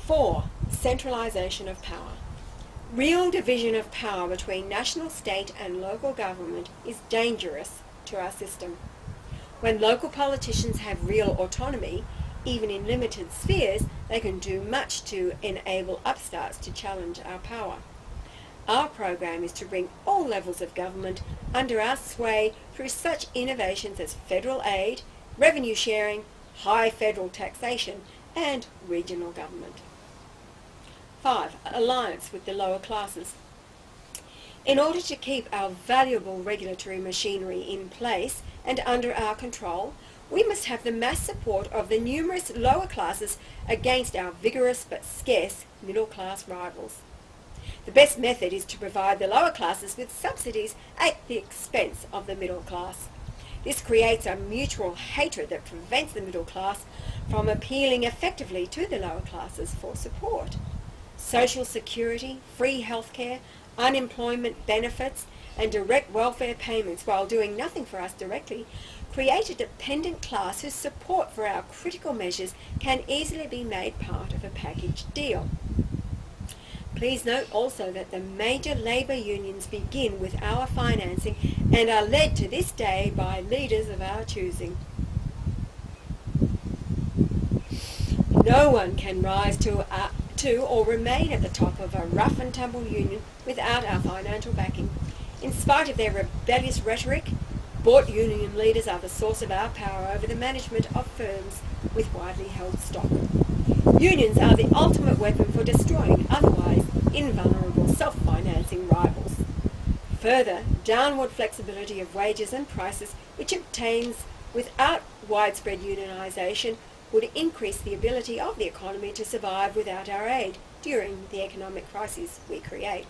4. Centralisation of power. Real division of power between national, state and local government is dangerous to our system. When local politicians have real autonomy, even in limited spheres, they can do much to enable upstarts to challenge our power. Our program is to bring all levels of government under our sway through such innovations as federal aid, revenue sharing, high federal taxation and regional government. 5. Alliance with the lower classes. In order to keep our valuable regulatory machinery in place and under our control, we must have the mass support of the numerous lower classes against our vigorous but scarce middle class rivals. The best method is to provide the lower classes with subsidies at the expense of the middle class. This creates a mutual hatred that prevents the middle class from appealing effectively to the lower classes for support. Social security, free healthcare, unemployment benefits and direct welfare payments, while doing nothing for us directly, create a dependent class whose support for our critical measures can easily be made part of a package deal. Please note also that the major labour unions begin with our financing and are led to this day by leaders of our choosing. No one can rise to or remain at the top of a rough and tumble union without our financial backing. In spite of their rebellious rhetoric, bought union leaders are the source of our power over the management of firms with widely held stock. Unions are the ultimate weapon for destroying otherwise invulnerable self-financing rivals. Further, downward flexibility of wages and prices, which obtains without widespread unionisation, would increase the ability of the economy to survive without our aid during the economic crises we create.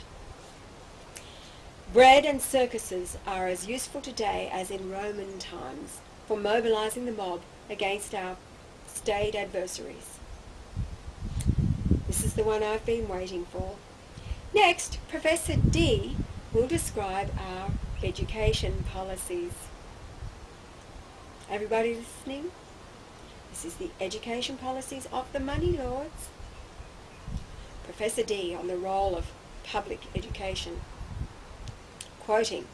Bread and circuses are as useful today as in Roman times for mobilising the mob against our staid adversaries. This is the one I've been waiting for. Next, Professor D will describe our education policies. Everybody listening? This is the education policies of the money lords. Professor D on the role of public education. Quoting,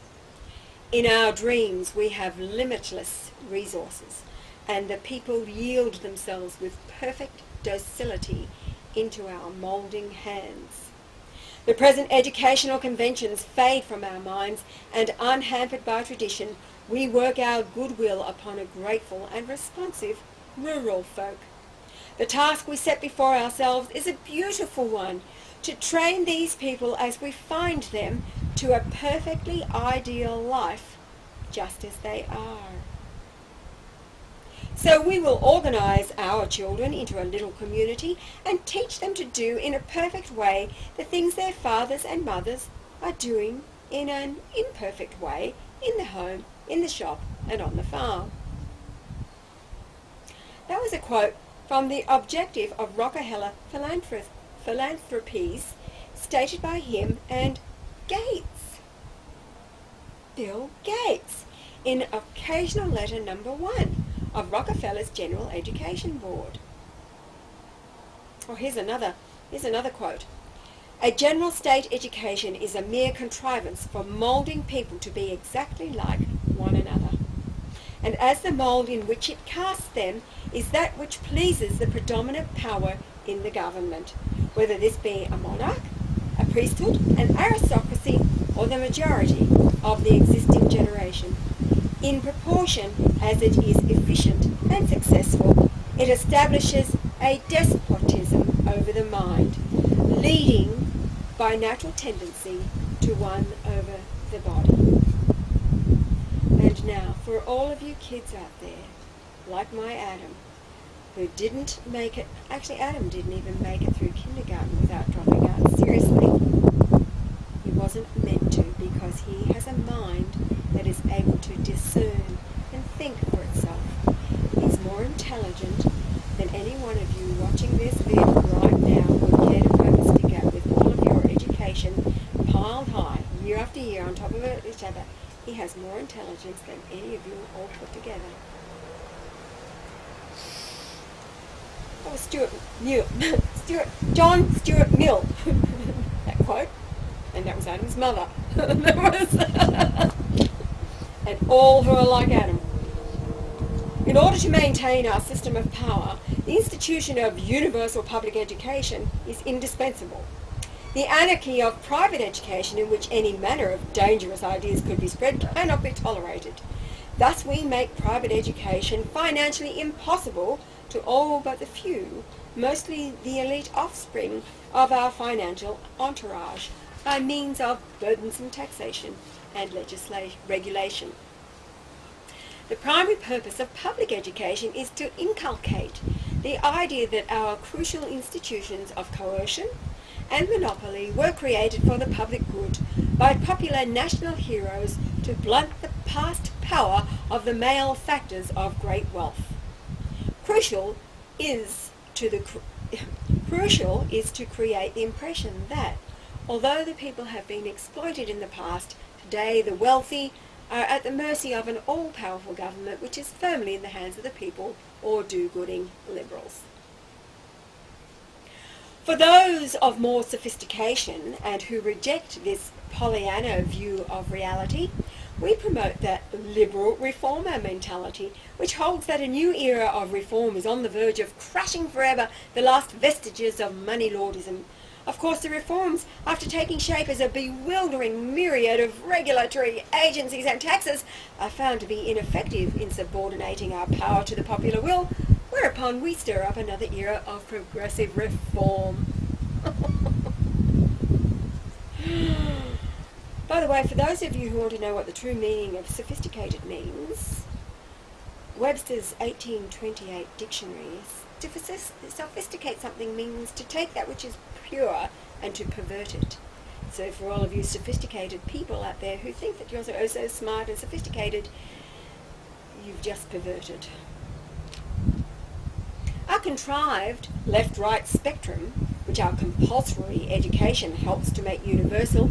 "In our dreams we have limitless resources, and the people yield themselves with perfect docility into our moulding hands. The present educational conventions fade from our minds, and unhampered by tradition, we work our goodwill upon a grateful and responsive rural folk. The task we set before ourselves is a beautiful one, to train these people as we find them to a perfectly ideal life, just as they are. So we will organise our children into a little community and teach them to do in a perfect way the things their fathers and mothers are doing in an imperfect way in the home, in the shop and on the farm." That was a quote from the objective of Rockefeller philanthropies stated by him and Gates, Bill Gates, in occasional letter number 1 of Rockefeller's General Education Board. Oh, here's another quote. "A general state education is a mere contrivance for moulding people to be exactly like one another. And as the mould in which it casts them is that which pleases the predominant power in the government, whether this be a monarch, a priesthood, an aristocracy, or the majority of the existing generation. In proportion as it is efficient and successful, it establishes a despotism over the mind, leading by natural tendency to one over the body." And now, for all of you kids out there, like my Adam, who didn't make it, actually Adam didn't even make it through kindergarten without dropping out, seriously. He wasn't meant to, because he has a mind that is able to discern and think for itself. He's more intelligent than any one of you watching this video right now would care to poke a stick at, with all of your education piled high, year after year, on top of each other. He has more intelligence than any of you all put together. That was Stuart John Stuart Mill. That quote. And that was Adam's mother. And all who are like Adam. In order to maintain our system of power, the institution of universal public education is indispensable. The anarchy of private education, in which any manner of dangerous ideas could be spread, cannot be tolerated. Thus we make private education financially impossible to all but the few, mostly the elite offspring of our financial entourage, by means of burdensome taxation and regulation. The primary purpose of public education is to inculcate the idea that our crucial institutions of coercion and monopoly were created for the public good by popular national heroes to blunt the past power of the malefactors of great wealth. Crucial is to create the impression that, although the people have been exploited in the past, today the wealthy are at the mercy of an all-powerful government which is firmly in the hands of the people or do-gooding liberals. For those of more sophistication and who reject this Pollyanna view of reality, we promote the liberal reformer mentality, which holds that a new era of reform is on the verge of crushing forever the last vestiges of money lordism. Of course, the reforms, after taking shape as a bewildering myriad of regulatory agencies and taxes, are found to be ineffective in subordinating our power to the popular will, whereupon we stir up another era of progressive reform. By the way, for those of you who want to know what the true meaning of sophisticated means, Webster's 1828 dictionary, to sophisticate something means to take that which is pure and to pervert it. So for all of you sophisticated people out there who think that you're so smart and sophisticated, you've just perverted. Our contrived left-right spectrum, which our compulsory education helps to make universal,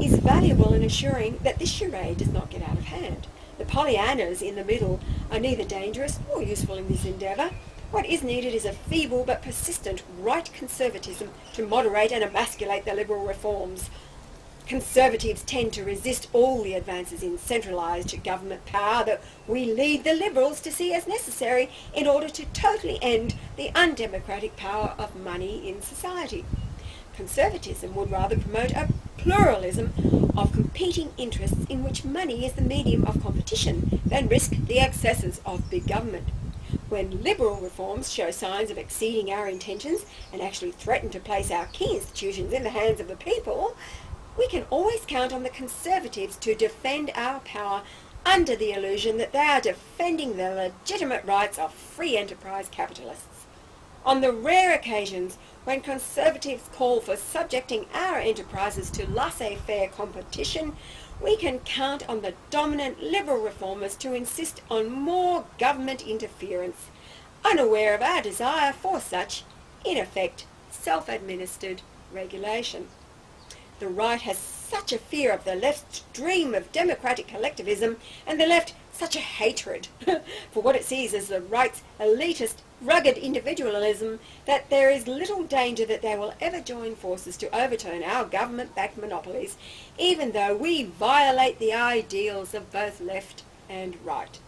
is valuable in assuring that this charade does not get out of hand. The Pollyannas in the middle are neither dangerous nor useful in this endeavour. What is needed is a feeble but persistent right conservatism to moderate and emasculate the liberal reforms. Conservatives tend to resist all the advances in centralised government power that we lead the liberals to see as necessary in order to totally end the undemocratic power of money in society. Conservatism would rather promote a pluralism of competing interests in which money is the medium of competition than risk the excesses of big government. When liberal reforms show signs of exceeding our intentions and actually threaten to place our key institutions in the hands of the people, we can always count on the Conservatives to defend our power under the illusion that they are defending the legitimate rights of free enterprise capitalists. On the rare occasions when Conservatives call for subjecting our enterprises to laissez-faire competition, we can count on the dominant liberal reformers to insist on more government interference, unaware of our desire for such, in effect, self-administered regulation. The right has such a fear of the left's dream of democratic collectivism, and the left such a hatred for what it sees as the right's elitist, rugged individualism, that there is little danger that they will ever join forces to overturn our government-backed monopolies, even though we violate the ideals of both left and right.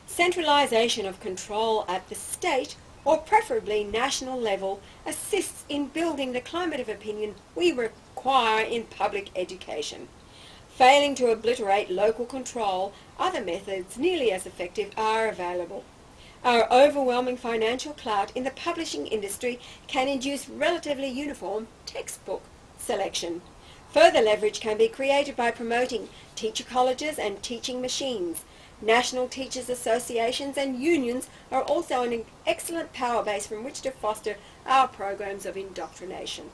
Centralisation of control at the state, or preferably national level, assists in building the climate of opinion we require in public education. Failing to obliterate local control, other methods nearly as effective are available. Our overwhelming financial clout in the publishing industry can induce relatively uniform textbook selection. Further leverage can be created by promoting teacher colleges and teaching machines. National teachers' associations and unions are also an excellent power base from which to foster our programs of indoctrination.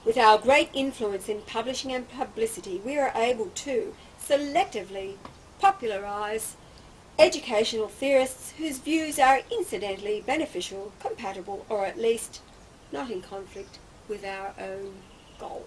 With our great influence in publishing and publicity, we are able to selectively popularise educational theorists whose views are incidentally beneficial, compatible, or at least not in conflict with our own goals.